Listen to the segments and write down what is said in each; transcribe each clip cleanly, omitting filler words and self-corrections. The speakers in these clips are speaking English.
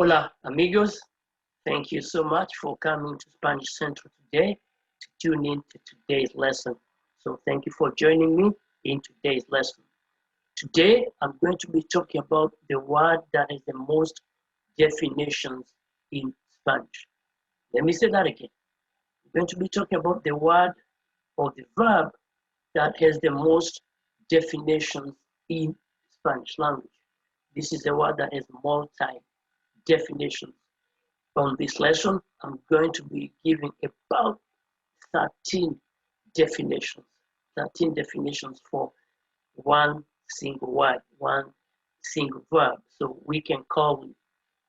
Hola, amigos. Thank you so much for coming to Spanish Central today to tune in to today's lesson. So thank you for joining me in today's lesson. Today, I'm going to be talking about the word that has the most definitions in Spanish. Let me say that again. I'm going to be talking about the word or the verb that has the most definitions in Spanish language. This is a word that has multi-definitions. On this lesson, I'm going to be giving about 13 definitions. 13 definitions for one single word, one single verb. So we can call it,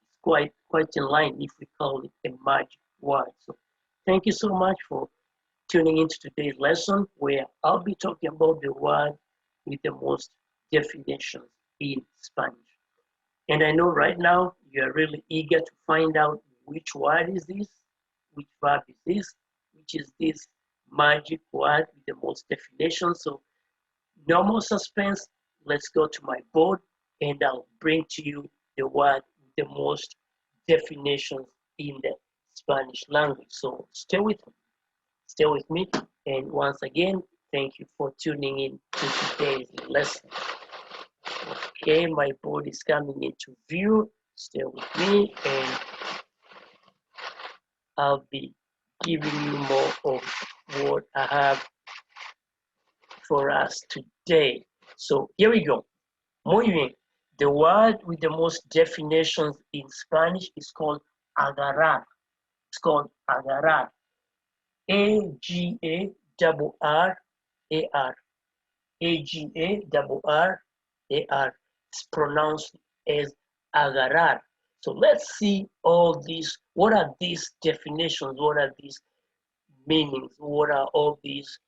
it's quite in line if we call it a magic word. So thank you so much for tuning into today's lesson, where I'll be talking about the word with the most definitions in Spanish. And I know right now you're really eager to find out which word is this, which verb is this, which is this magic word with the most definitions. So no more suspense. Let's go to my board and I'll bring to you the word with the most definitions in the Spanish language. So stay with me. Stay with me. And once again, thank you for tuning in to today's lesson. Okay, my board is coming into view. Stay with me and I'll be giving you more of what I have for us today. So here we go. Muy bien. The word with the most definitions in Spanish is called agarrar. It's called agarrar. A-G-A-R-R-A-R. A-G-A-R-R-A-R. It's pronounced as agarrar. So let's see all these. What are these definitions? What are these meanings? What are all these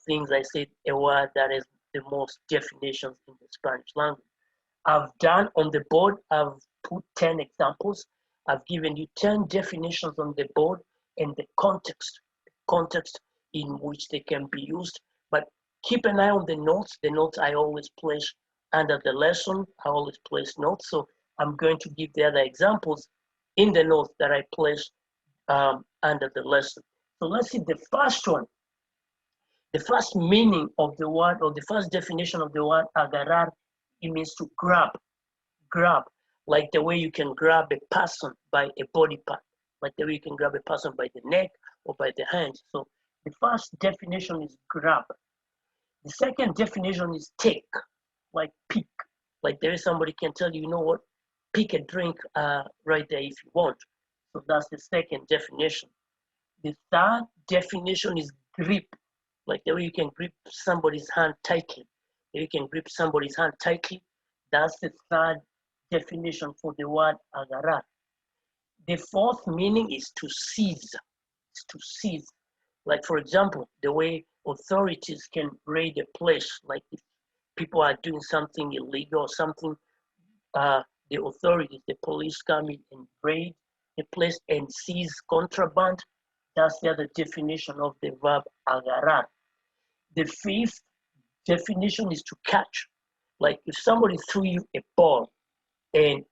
things I said a word that has the most definitions in the Spanish language? I've done on the board, I've put 10 examples. I've given you 10 definitions on the board and the context in which they can be used. But keep an eye on the notes. The notes I always place under the lesson. I always place notes. So I'm going to give the other examples in the notes that I place under the lesson. So let's see the first one. The first meaning of the word, or the first definition of the word agarrar, it means to grab, like the way you can grab a person by a body part, like the way you can grab a person by the neck or by the hands. So the first definition is grab. The second definition is take, like pick, like there is somebody can tell you, you know what, pick a drink right there if you want. So that's the second definition. The third definition is grip, like the way you can grip somebody's hand tightly. You can grip somebody's hand tightly. That's the third definition for the word agarrar. The fourth meaning is to seize. It's to seize. Like for example, the way authorities can raid a place, like if people are doing something illegal or something, the authorities, the police come in and raid a place and seize contraband. That's the other definition of the verb agarrar. The fifth definition is to catch. Like if somebody threw you a ball and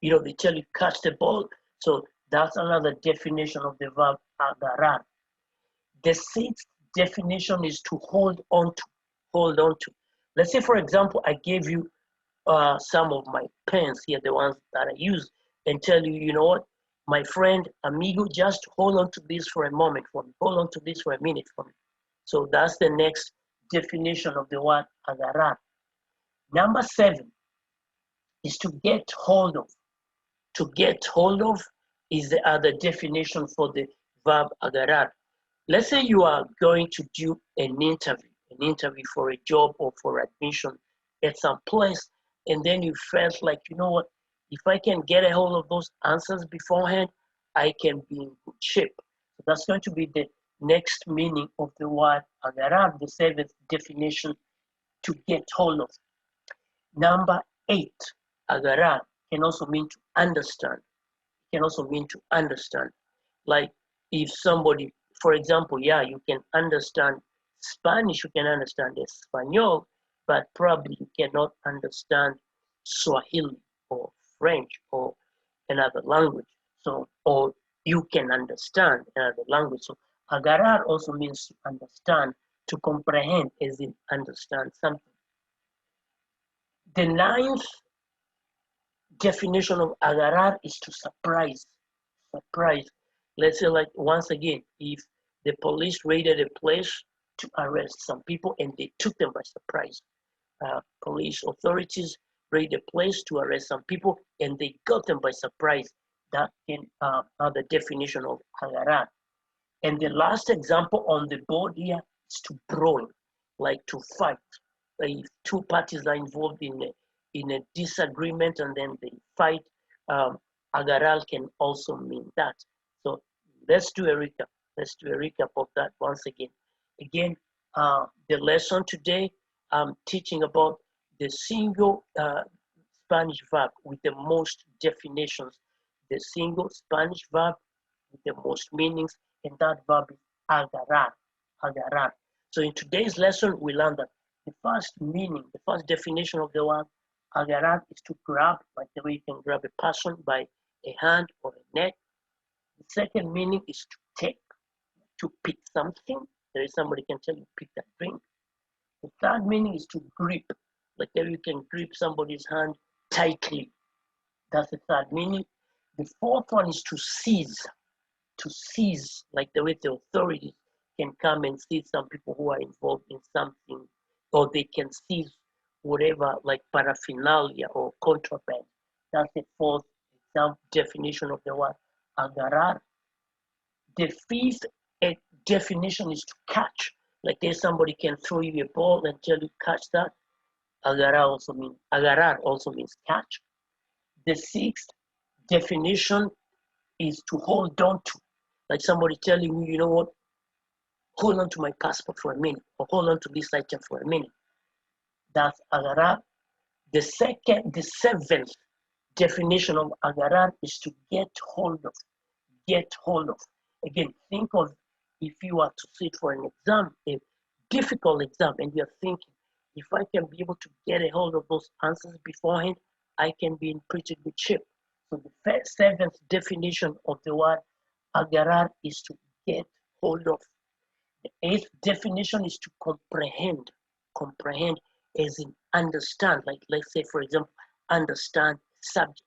you know they tell you catch the ball, so that's another definition of the verb agarrar. The sixth definition is to hold on to. Hold on to. Let's say, for example, I gave you some of my pens here, the ones that I use, and tell you, you know what, my friend, amigo, just hold on to this for a moment for me. Hold on to this for a minute for me. So that's the next definition of the word agarrar. Number 7 is to get hold of. To get hold of is the other definition for the verb agarrar. Let's say you are going to do an interview for a job or for admission at some place, and then you felt like, you know what, if I can get a hold of those answers beforehand, I can be in good shape. So that's going to be the next meaning of the word agarrar, the 7th definition, to get hold of. Number 8, agarrar can also mean to understand. It can also mean to understand. Like if somebody, for example, yeah, you can understand Spanish, you can understand Espanol, but probably you cannot understand Swahili or French or another language. So, or you can understand another language. So, agarrar also means to understand, to comprehend, as in understand something. The ninth definition of agarrar is to surprise. Surprise. Let's say, like, once again, if the police raided a place to arrest some people and they took them by surprise. Police authorities raided a place to arrest some people and they got them by surprise. That can the definition of agarrar. And the last example on the board here is to brawl, like to fight. If two parties are involved in a disagreement and then they fight, agarrar can also mean that. So let's do a recap. Let's do a recap of that once again. Again, the lesson today, I'm teaching about the single Spanish verb with the most definitions. The single Spanish verb with the most meanings, and that verb is agarrar. Agarrar. So in today's lesson, we learned that the first meaning, the first definition of the word agarrar is to grab, like the way you can grab a person by a hand or a neck. The second meaning is to take, to pick something. There is somebody can tell you pick that drink. The third meaning is to grip, like there you can grip somebody's hand tightly. That's the third meaning. The fourth one is to seize, like the way the authorities can come and seize some people who are involved in something, or they can seize whatever, like paraphernalia or contraband. That's the fourth definition of the word agarrar. The fifth definition is to catch. Like there's somebody can throw you a ball and tell you catch that. Agarrar also means catch. The sixth definition is to hold on to. Like somebody telling you, you know what, hold on to my passport for a minute, or hold on to this item for a minute. That's agarrar. The seventh definition of agarrar is to get hold of. Get hold of. Again, think of if you are to sit for an exam, a difficult exam, and you're thinking, if I can be able to get a hold of those answers beforehand, I can be in pretty good shape. So the seventh definition of the word agarrar is to get hold of. The eighth definition is to comprehend. Comprehend as in understand, like let's say, for example, understand subject.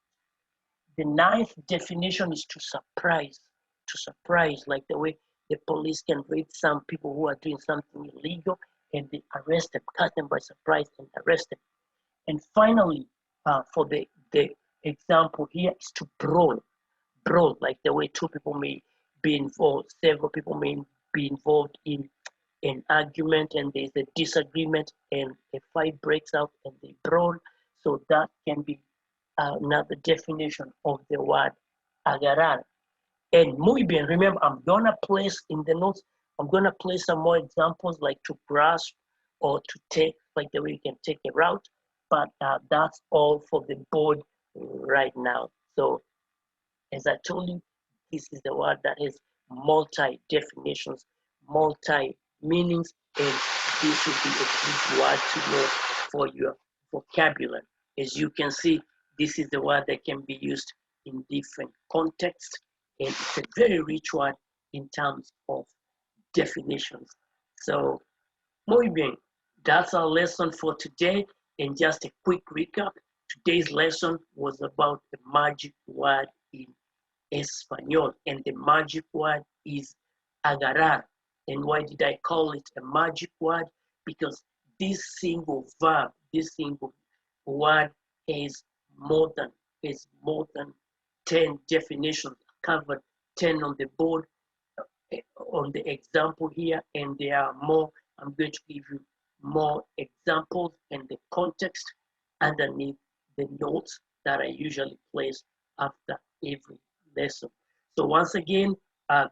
The ninth definition is to surprise. To surprise, like the way the police can raid some people who are doing something illegal and they arrest them, catch them by surprise and arrest them. And finally, for the example here is to brawl. Brawl, like the way two people may be involved, several people may be involved in an argument and there's a disagreement and a fight breaks out and they brawl. So that can be another definition of the word agarrar. And muy bien, remember, I'm gonna place in the notes, I'm gonna place some more examples like to grasp or to take, like the way you can take a route, but that's all for the board right now. So as I told you, this is the word that has multi-definitions, multi-meanings, and this will be a good word to know for your vocabulary. As you can see, this is the word that can be used in different contexts, and it's a very rich word in terms of definitions. So, muy bien, that's our lesson for today. And just a quick recap, today's lesson was about the magic word in Espanol, and the magic word is agarrar. And why did I call it a magic word? Because this single verb, this single word has more than 10 definitions, covered 10 on the board, on the example here, and there are more. I'm going to give you more examples and the context underneath the notes that I usually place after every lesson. So once again,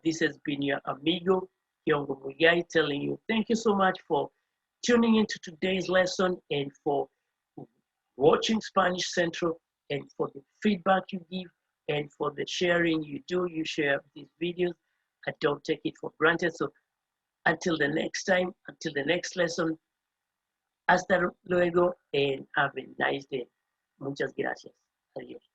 this has been your amigo, Kiongo Mugai, telling you thank you so much for tuning into today's lesson and for watching Spanish Central and for the feedback you give and for the sharing you do. You share these videos. I don't take it for granted. So until the next time, until the next lesson, hasta luego and have a nice day. Muchas gracias. Adiós.